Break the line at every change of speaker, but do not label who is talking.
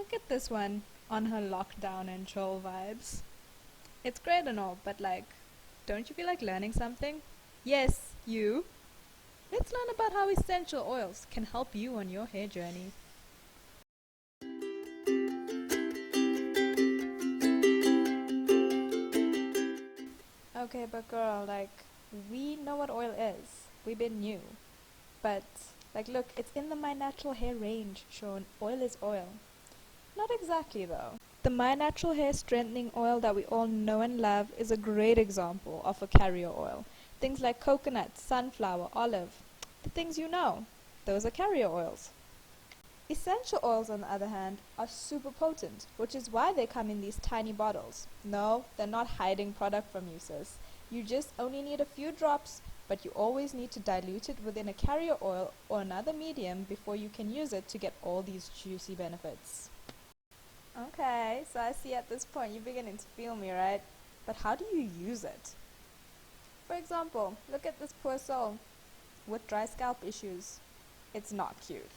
look at this one on her lockdown and chill vibes. It's great and all, but like, don't you feel like learning something? Yes, you. Let's learn about how essential oils can help you on your hair journey. Okay, but girl, like, we know what oil is. We've been new. But, like, look, it's in the My Natural Hair range, shown oil is oil. Not exactly, though. The My Natural Hair Strengthening Oil that we all know and love is a great example of a carrier oil. Things like coconut, sunflower, olive. The things you know. Those are carrier oils. Essential oils, on the other hand, are super potent, which is why they come in these tiny bottles. No, they're not hiding product from you, sis. You just only need a few drops, but you always need to dilute it within a carrier oil or another medium before you can use it to get all these juicy benefits. Okay, so I see at this point you're beginning to feel me, right? But how do you use it? For example, look at this poor soul with dry scalp issues. It's not cute.